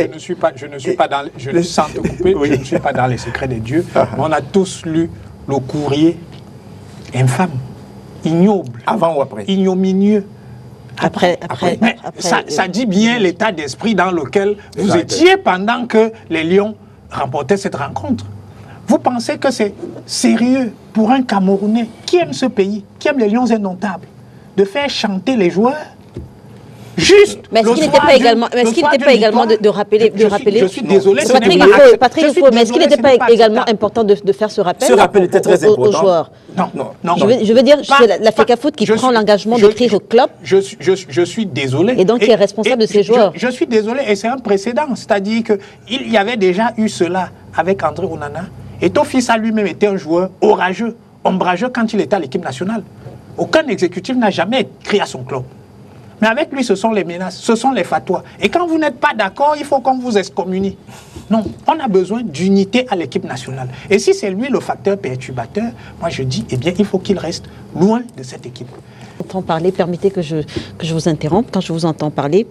je ne suis pas dans les secrets des dieux, mais on a tous lu le courrier infâme, ignoble, avant ou après, ignominieux. Après. Ça dit bien l'état d'esprit dans lequel vous étiez pendant que les Lions remportaient cette rencontre. Vous pensez que c'est sérieux pour un Camerounais qui aime ce pays, qui aime les Lions indomptables, de faire chanter les joueurs juste. Mais est-ce qu'il n'était pas également, de rappeler... Je suis désolé. Patrick, mais est-ce qu'il n'était pas également important de faire ce rappel? Ce rappel était très important. Aux joueurs. Non. Je veux dire, c'est la FECAFOOT qui prend l'engagement d'écrire au club. Je suis désolé. Et donc, qui est responsable de ces joueurs. Je suis désolé, et c'est un précédent. C'est-à-dire qu'il y avait déjà eu cela avec André Onana. Et ton fils a lui-même été un joueur orageux, ombrageux quand il était à l'équipe nationale. Aucun exécutif n'a jamais écrit à son club. Mais avec lui, ce sont les menaces, ce sont les fatwas. Et quand vous n'êtes pas d'accord, il faut qu'on vous excommunie. Non, on a besoin d'unité à l'équipe nationale. Et si c'est lui le facteur perturbateur, moi je dis, eh bien, il faut qu'il reste loin de cette équipe. Permettez que je vous interrompe. Quand je vous entends parler,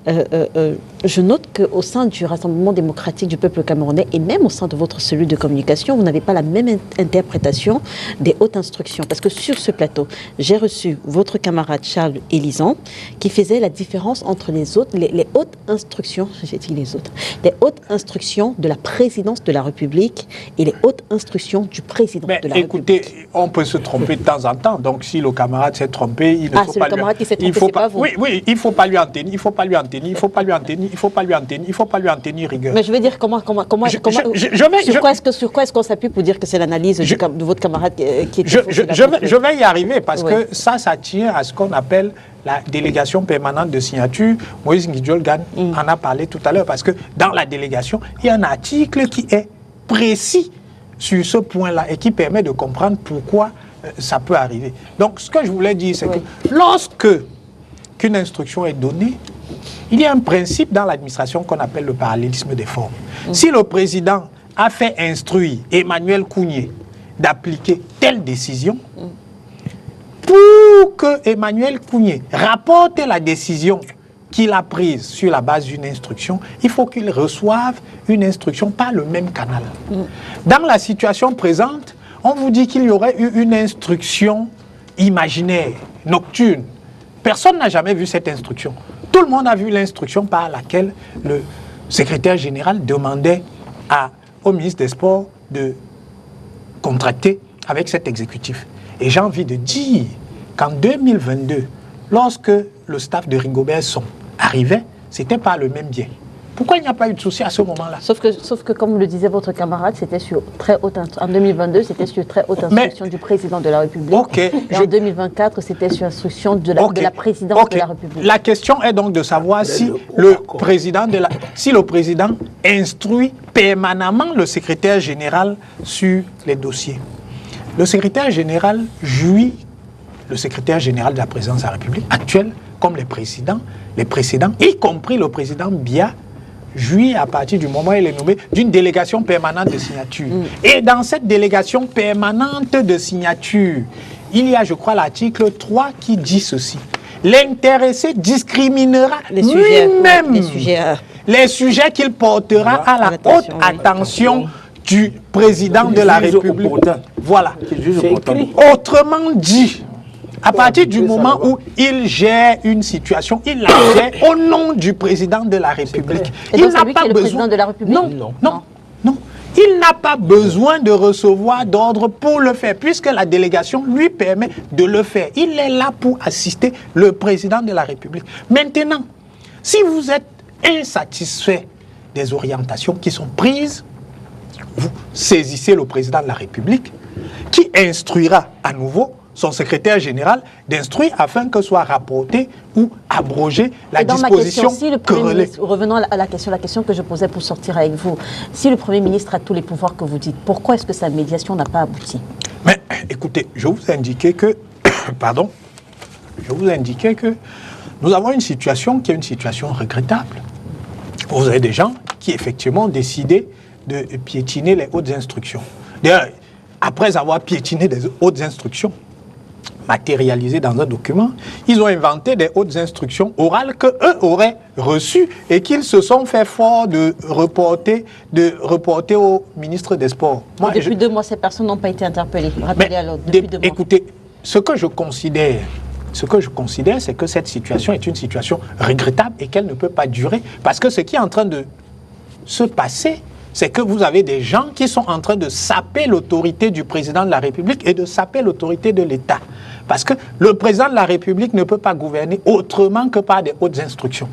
je note qu'au sein du Rassemblement démocratique du peuple camerounais et même au sein de votre cellule de communication, vous n'avez pas la même interprétation des hautes instructions. Parce que sur ce plateau, j'ai reçu votre camarade Charles Élisant qui faisait la différence entre les hautes instructions, les hautes instructions de la présidence de la République et les hautes instructions du président de la République. Écoutez, on peut se tromper de temps en temps. Donc si le camarade s'est trompé, il ne faut pas lui... Oui, il ne faut pas lui en tenir rigueur. Mais je veux dire, sur quoi est-ce qu'on s'appuie pour dire que c'est l'analyse de votre camarade qui est... Je vais y arriver parce que ça tient à ce qu'on appelle la délégation permanente de signature. Moïse Ngidjolgan en a parlé tout à l'heure parce que dans la délégation, il y a un article qui est précis sur ce point-là et qui permet de comprendre pourquoi ça peut arriver. Donc, ce que je voulais dire, c'est que lorsque qu'une instruction est donnée, il y a un principe dans l'administration qu'on appelle le parallélisme des formes. Si le président a fait instruire Emmanuel Kounié d'appliquer telle décision, pour que Emmanuel Kounié rapporte la décision qu'il a prise sur la base d'une instruction, il faut qu'il reçoive une instruction par le même canal. Dans la situation présente, on vous dit qu'il y aurait eu une instruction imaginaire, nocturne. Personne n'a jamais vu cette instruction. Tout le monde a vu l'instruction par laquelle le secrétaire général demandait au ministre des Sports de contracter avec cet exécutif. Et j'ai envie de dire qu'en 2022, lorsque le staff de Rigobert Song arrivait, c'était pas le même biais. Pourquoi il n'y a pas eu de souci à ce moment-là? Sauf que, comme le disait votre camarade, c'était sur très haute en 2022, c'était sur très haute instruction du président de la République. Et en 2024, c'était sur instruction de la présidence de la République. La question est donc de savoir si le président instruit permanemment le secrétaire général sur les dossiers. Le secrétaire général jouit, le secrétaire général de la présidence de la République actuelle, comme les précédents, y compris le président Biya, jouit à partir du moment où il est nommé d'une délégation permanente de signature. Et dans cette délégation permanente de signature, il y a, je crois, l'article 3 qui dit ceci. L'intéressé discriminera lui-même les sujets qu'il portera à la haute attention du président de la République. Voilà. Autrement dit, à partir du moment où il gère une situation, il la gère au nom du président de la République. Il n'a pas besoin. Président de la République. Non. Il n'a pas besoin de recevoir d'ordre pour le faire, puisque la délégation lui permet de le faire. Il est là pour assister le président de la République. Maintenant, si vous êtes insatisfait des orientations qui sont prises, vous saisissez le président de la République, qui instruira à nouveau son secrétaire général d'instruire afin que soit rapporté ou abrogé la disposition querellée. Revenons à la question que je posais pour sortir avec vous. Si le Premier ministre a tous les pouvoirs que vous dites, pourquoi est-ce que sa médiation n'a pas abouti? Mais écoutez, je vous indiquais que nous avons une situation qui est une situation regrettable. Vous avez des gens qui effectivement ont décidé de piétiner les hautes instructions. D'ailleurs, après avoir piétiné des hautes instructions, matérialisé dans un document. Ils ont inventé des hautes instructions orales qu'eux auraient reçues et qu'ils se sont fait fort de reporter au ministre des Sports. Moi, depuis 2 mois, ces personnes n'ont pas été interpellées. Rappelez à l'ordre. Depuis 2 mois. Écoutez, ce que je considère, c'est que cette situation est une situation regrettable et qu'elle ne peut pas durer. Parce que ce qui est en train de se passer, c'est que vous avez des gens qui sont en train de saper l'autorité du président de la République et de saper l'autorité de l'État. Parce que le président de la République ne peut pas gouverner autrement que par des hautes instructions.